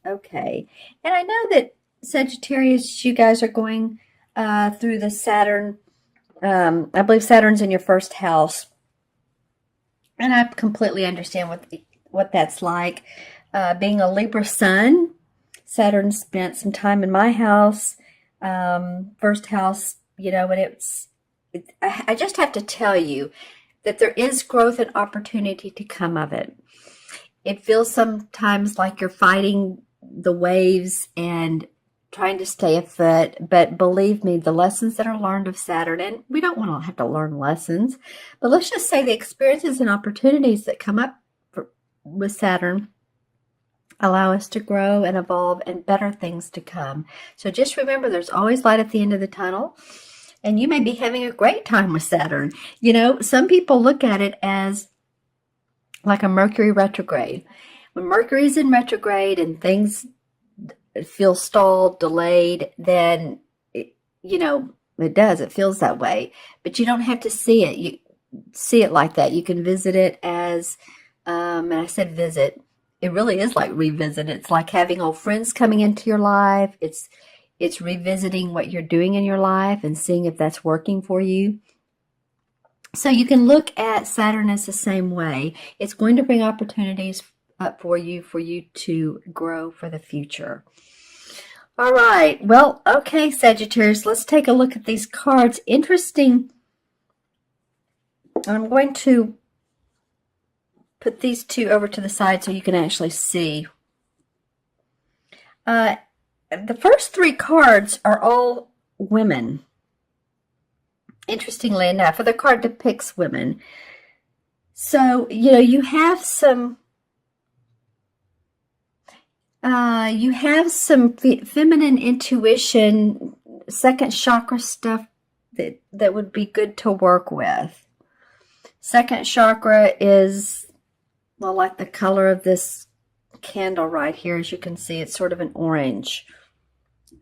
Okay. And I know that Sagittarius, you guys are going through the Saturn. I believe Saturn's in your first house. And I completely understand what that's like. Being a Libra sun, Saturn spent some time in my house, first house, and I just have to tell you that there is growth and opportunity to come of it. It feels sometimes like you're fighting the waves and trying to stay afloat, but believe me, the lessons that are learned of Saturn, and we don't want to have to learn lessons, but let's just say the experiences and opportunities that come up with Saturn allow us to grow and evolve and better things to come. So just remember, there's always light at the end of the tunnel, and you may be having a great time with Saturn. Some people look at it as like a Mercury retrograde. When Mercury's in retrograde and things feel stalled, delayed, then it does. It feels that way. But you don't have to see it. You see it like that. You can visit it as, and I said visit. It really is like revisit. It's like having old friends coming into your life. It's revisiting what you're doing in your life and seeing if that's working for you. So you can look at Saturn as the same way. It's going to bring opportunities up for you to grow for the future. All right. Well, okay, Sagittarius, let's take a look at these cards. Interesting. I'm going to put these two over to the side so you can actually see. The first three cards are all women. Interestingly enough, the card depicts women. So, you have some feminine intuition, second chakra stuff that would be good to work with. Second chakra is, well, like the color of this candle right here. As you can see, it's sort of an orange.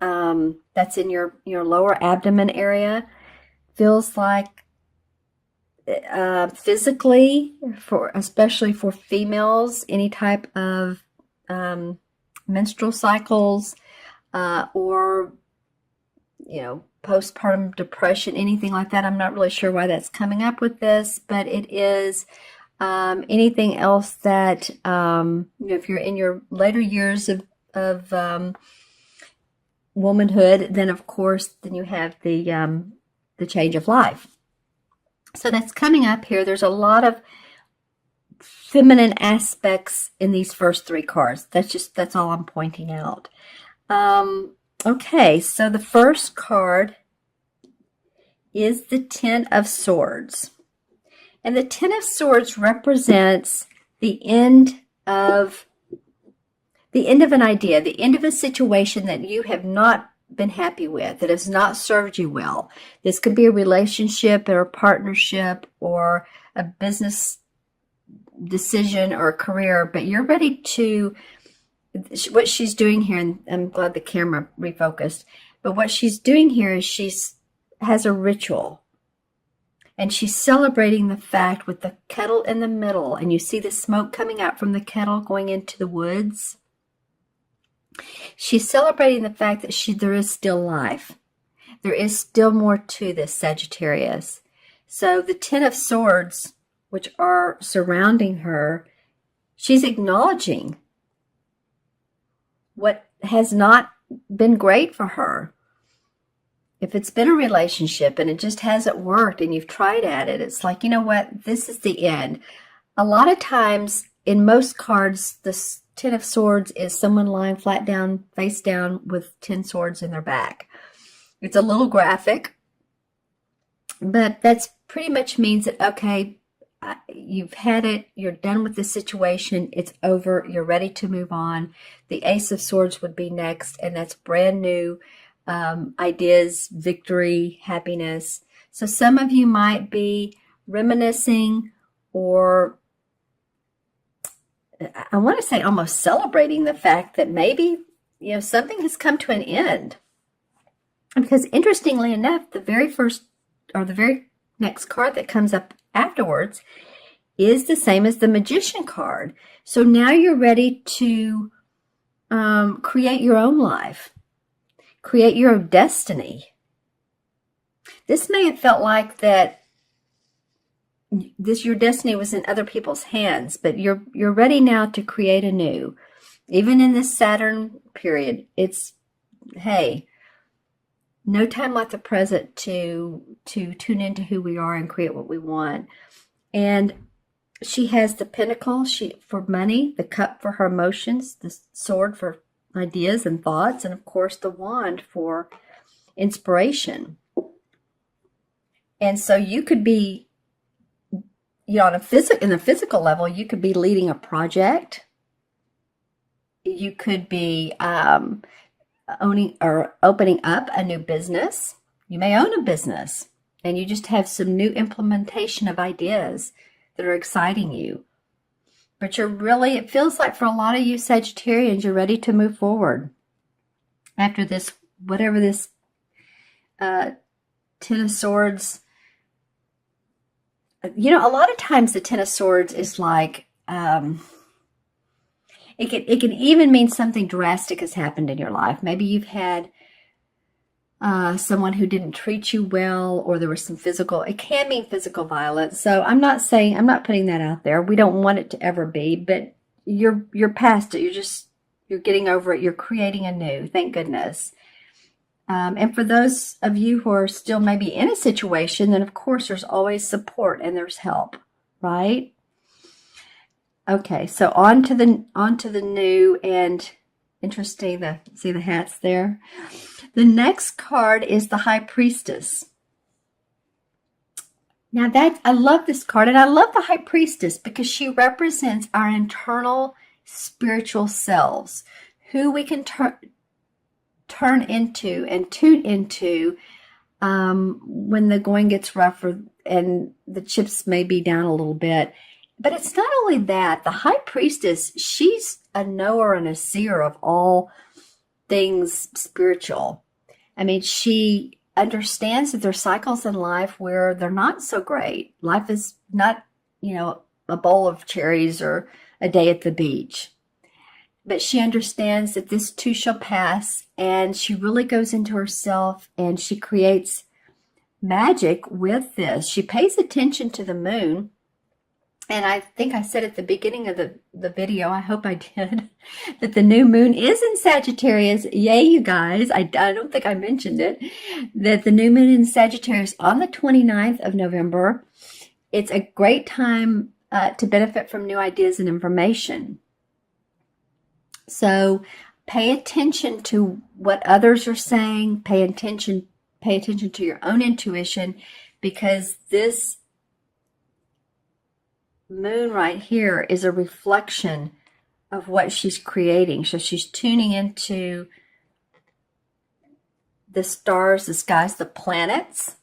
That's in your lower abdomen area. Feels like physically, especially for females, any type of menstrual cycles or postpartum depression, anything like that. I'm not really sure why that's coming up with this, but it is anything else that if you're in your later years of womanhood, then of course you have the change of life. So that's coming up here. There's a lot of feminine aspects in these first three cards. That's all I'm pointing out. Okay, so the first card is the Ten of Swords. And the Ten of Swords represents the end of an idea, the end of a situation that you have not been happy with, that has not served you well. This could be a relationship or a partnership or a business decision or a career, but you're ready to, what she's doing here, and I'm glad the camera refocused, but what she's doing here is has a ritual, and she's celebrating the fact with the kettle in the middle, and you see the smoke coming out from the kettle going into the woods. She's celebrating the fact that there is still life. There is still more to this, Sagittarius. So the Ten of Swords, which are surrounding her, she's acknowledging what has not been great for her. If it's been a relationship and it just hasn't worked and you've tried at it, it's like, you know what, this is the end. A lot of times in most cards, the Ten of Swords is someone lying flat down, face down with 10 swords in their back. It's a little graphic, but that's pretty much means that, okay, you've had it, you're done with the situation, it's over, you're ready to move on. The Ace of Swords would be next, and that's brand new ideas, victory, happiness. So some of you might be reminiscing, or I want to say almost celebrating the fact that maybe, something has come to an end. Because interestingly enough, the very next card that comes up afterwards is the same as the Magician card. So now you're ready to create your own life. Create your own destiny. This may have felt like that your destiny was in other people's hands, but you're ready now to create anew. Even in this Saturn period, it's, hey, no time like the present to tune into who we are and create what we want. And she has the pentacle for money, the cup for her emotions, the sword for ideas and thoughts, and of course the wand for inspiration. And so you could be, on in the physical level, you could be leading a project. You could be owning or opening up a new business. You may own a business, and you just have some new implementation of ideas that are exciting you. But it feels like for a lot of you Sagittarians, you're ready to move forward after this, whatever this Ten of Swords. A lot of times the Ten of Swords is like, it can even mean something drastic has happened in your life. Maybe you've had someone who didn't treat you well, or there was it can mean physical violence. So I'm not putting that out there. We don't want it to ever be, but you're past it. You're getting over it. You're creating anew. Thank goodness. And for those of you who are still maybe in a situation, then of course there's always support and there's help, right? Okay, so on to the new, and interesting, see the hats there. The next card is the High Priestess. Now I love this card, and I love the High Priestess because she represents our internal spiritual selves, who we can turn into and tune into when the going gets rougher and the chips may be down a little bit. But it's not only that. The High Priestess, she's a knower and a seer of all things spiritual. I mean, she understands that there's cycles in life where they're not so great. Life is not, a bowl of cherries or a day at the beach. But she understands that this too shall pass, and she really goes into herself and she creates magic with this. She pays attention to the moon. And I think I said at the beginning of the video, I hope I did, that the new moon is in Sagittarius. Yay, you guys. I don't think I mentioned it. That the new moon in Sagittarius on the 29th of November. It's a great time to benefit from new ideas and information. So pay attention to what others are saying. Pay attention to your own intuition, because this moon right here is a reflection of what she's creating. So she's tuning into the stars, the skies, the planets.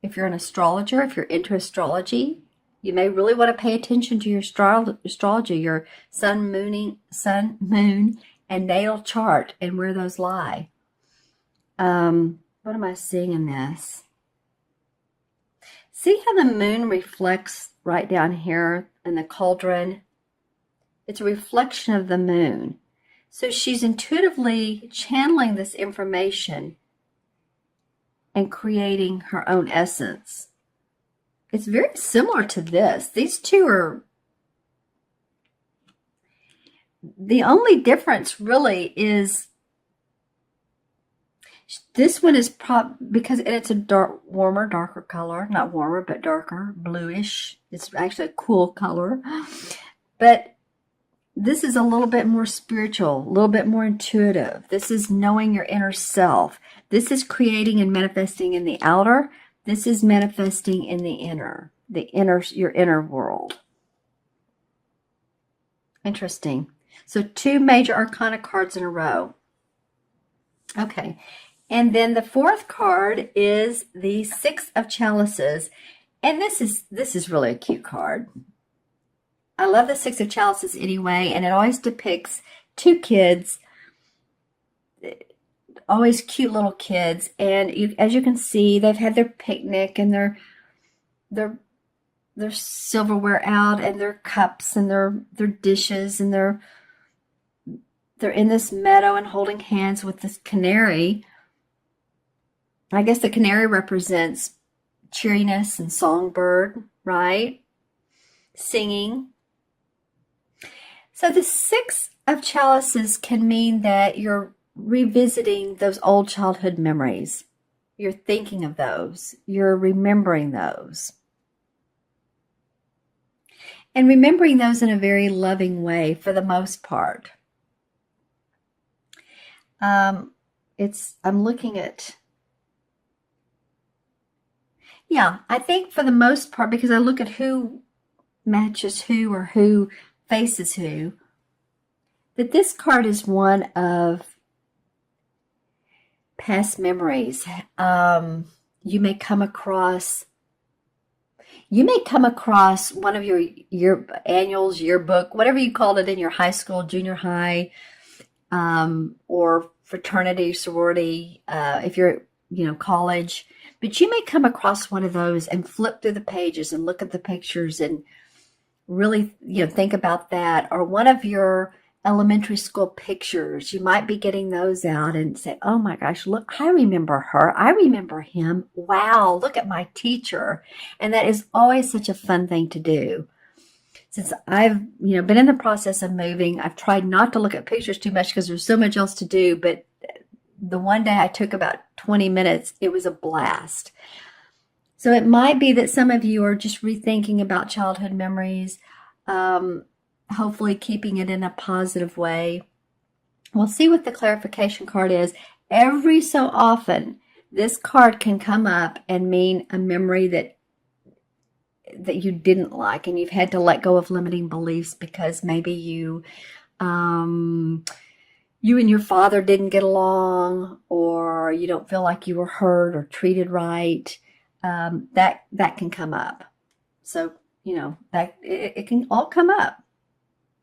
If you're an astrologer, if you're into astrology, you may really want to pay attention to your astrology, your sun, moon, and natal chart, and where those lie. What am I seeing in this? See how the moon reflects right down here in the cauldron? It's a reflection of the moon. So she's intuitively channeling this information and creating her own essence. It's very similar to this. These two are, the only difference really is this one is because it's a darker color, not warmer, but darker, bluish. It's actually a cool color. But this is a little bit more spiritual, a little bit more intuitive. This is knowing your inner self. This is creating and manifesting in the outer. This is manifesting in the inner, your inner world. Interesting. So 2 major arcana cards in a row. Okay. And then the 4th card is the 6 of Chalices. And this is really a cute card. I love the 6 of Chalices anyway, and it always depicts 2 kids, always cute little kids. And as you can see, they've had their picnic and their silverware out, and their cups and their dishes and their they're in this meadow and holding hands with this canary. I guess the canary represents cheeriness and songbird, right? Singing. So the Six of Chalices can mean that you're revisiting those old childhood memories. You're thinking of those. You're remembering those. And remembering those in a very loving way for the most part. I'm looking at, yeah, I think for the most part, because I look at who matches who or who faces who, that this card is one of past memories. You may come across one of your annuals, yearbook, whatever you called it in your high school, junior high, or fraternity, sorority, if you're, college. But you may come across one of those and flip through the pages and look at the pictures and really, think about that. Or one of your elementary school pictures, you might be getting those out and say, oh my gosh, look, I remember her. I remember him. Wow, look at my teacher. And that is always such a fun thing to do. Since I've, been in the process of moving, I've tried not to look at pictures too much because there's so much else to do. But the one day I took about 20 minutes, it was a blast. So it might be that some of you are just rethinking about childhood memories, hopefully keeping it in a positive way. We'll see what the clarification card is. Every so often, this card can come up and mean a memory that you didn't like, and you've had to let go of limiting beliefs because maybe you and your father didn't get along, or you don't feel like you were heard or treated right. That can come up. So, that it can all come up.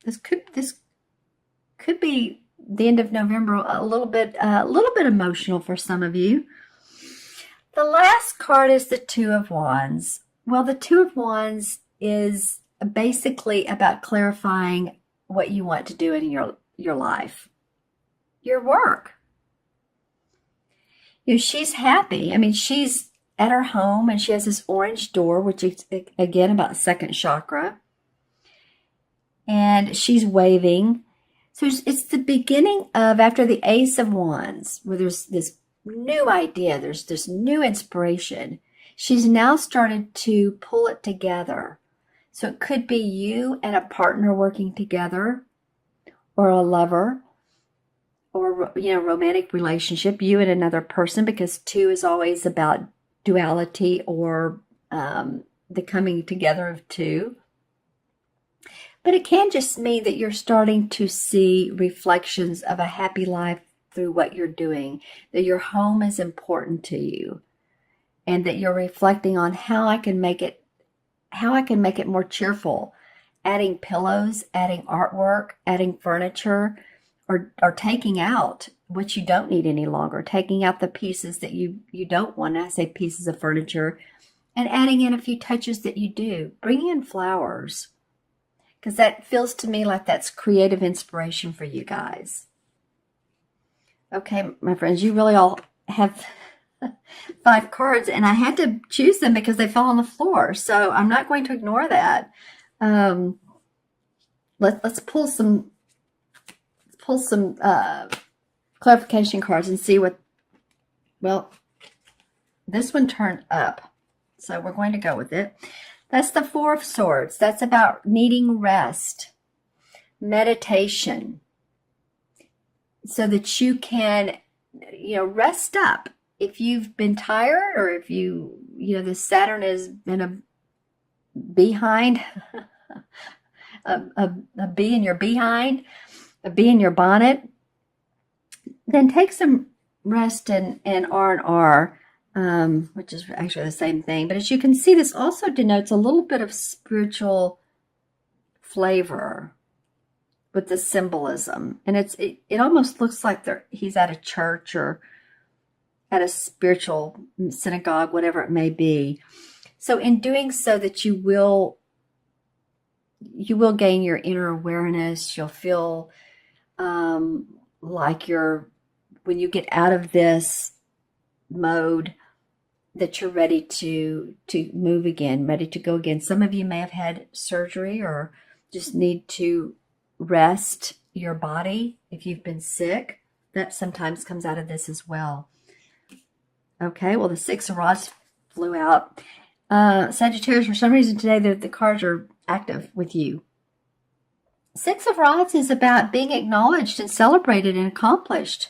This could be the end of November, a little bit emotional for some of you. The last card is the Two of Wands. Well, the Two of Wands is basically about clarifying what you want to do in your life, your work. She's happy. I mean, she's at her home and she has this orange door, which is, again, about second chakra. And she's waving. So it's the beginning of, after the Ace of Wands, where there's this new idea, there's this new inspiration. She's now started to pull it together. So it could be you and a partner working together, or a lover, or, romantic relationship, you and another person, because two is always about duality or the coming together of two. But it can just mean that you're starting to see reflections of a happy life through what you're doing, that your home is important to you, and that you're reflecting on how I can make it more cheerful, adding pillows, adding artwork, adding furniture, or taking out what you don't need any longer, taking out the pieces that you don't want. I say pieces of furniture, and adding in a few touches that you do. Bring in flowers, because that feels to me like that's creative inspiration for you guys. Okay, my friends, you really all have 5 cards, and I had to choose them because they fell on the floor. So I'm not going to ignore that. Let's pull some clarification cards and see what. Well, this one turned up, so we're going to go with it. That's the Four of Swords. That's about needing rest, meditation, so that you can, rest up. If you've been tired, or if the Saturn has been a behind, a bee in your behind, a bee in your bonnet, then take some rest in R&R. Which is actually the same thing. But as you can see, this also denotes a little bit of spiritual flavor with the symbolism. And it almost looks like he's at a church or at a spiritual synagogue, whatever it may be. So in doing so, that you will gain your inner awareness. You'll feel like when you get out of this mode, that you're ready to move again, ready to go again. Some of you may have had surgery or just need to rest your body if you've been sick. That sometimes comes out of this as well. Okay, well, the Six of Rods flew out. Sagittarius, for some reason today, the cards are active with you. Six of Rods is about being acknowledged and celebrated and accomplished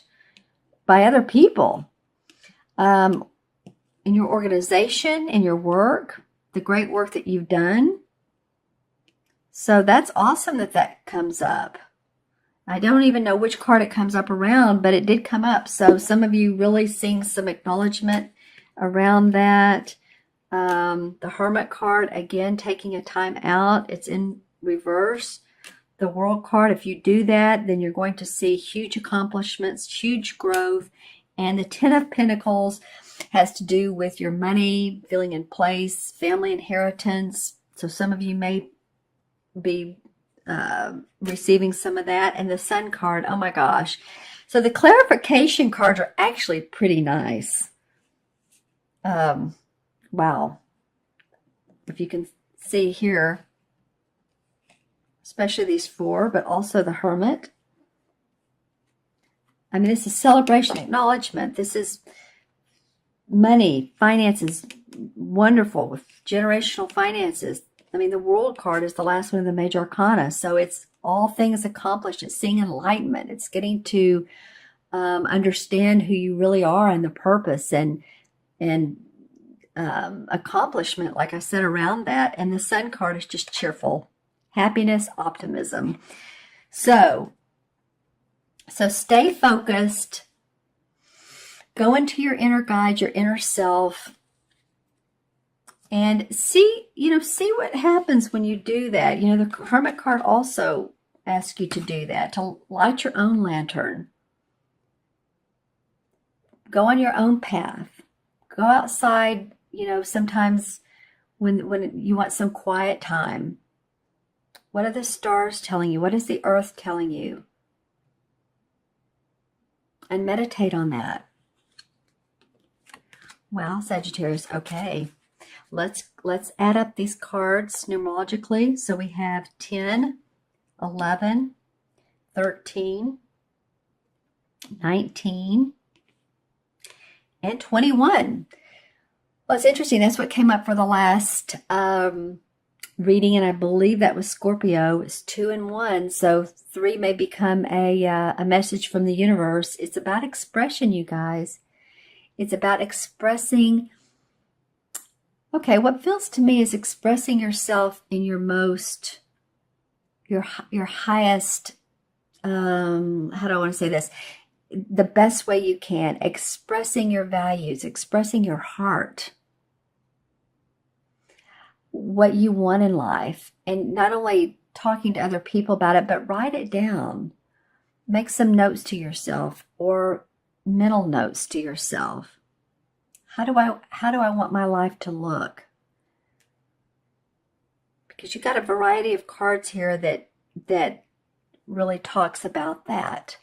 by other people. In your organization, in your work, the great work that you've done. So that's awesome that comes up. I don't even know which card it comes up around, but it did come up. So some of you really seeing some acknowledgement around that. The Hermit card, again, taking a time out. It's in reverse. The World card, if you do that, then you're going to see huge accomplishments, huge growth. And the Ten of Pentacles has to do with your money, feeling in place, family inheritance. So some of you may be receiving some of that. And the Sun card, oh my gosh. So the clarification cards are actually pretty nice. Wow. If you can see here, especially these four, but also the Hermit. I mean, this is celebration, acknowledgement. This is money, finances, wonderful with generational finances. I mean, the World card is the last one of the major arcana. So it's all things accomplished. It's seeing enlightenment. It's getting to understand who you really are and the purpose and accomplishment, like I said, around that. And the Sun card is just cheerful, happiness, optimism. So stay focused. Go into your inner guide, your inner self, and see what happens when you do that. You know, the Hermit card also asks you to do that, to light your own lantern. Go on your own path. Go outside, you know, sometimes when you want some quiet time. What are the stars telling you? What is the earth telling you? And meditate on that. Well, Sagittarius, okay. Let's add up these cards numerologically. So we have 10, 11, 13, 19, and 21. Well, it's interesting. That's what came up for the last reading, and I believe that was Scorpio. It's 2 and 1, so 3 may become a message from the universe. It's about expression, you guys. It's about expressing. Okay, what feels to me is expressing yourself in your most, your highest. How do I want to say this? The best way you can. Expressing your values, expressing your heart, what you want in life, and not only talking to other people about it, but write it down. Make some notes to yourself or mental notes to yourself. How do I want my life to look? Because you got a variety of cards here that really talks about that.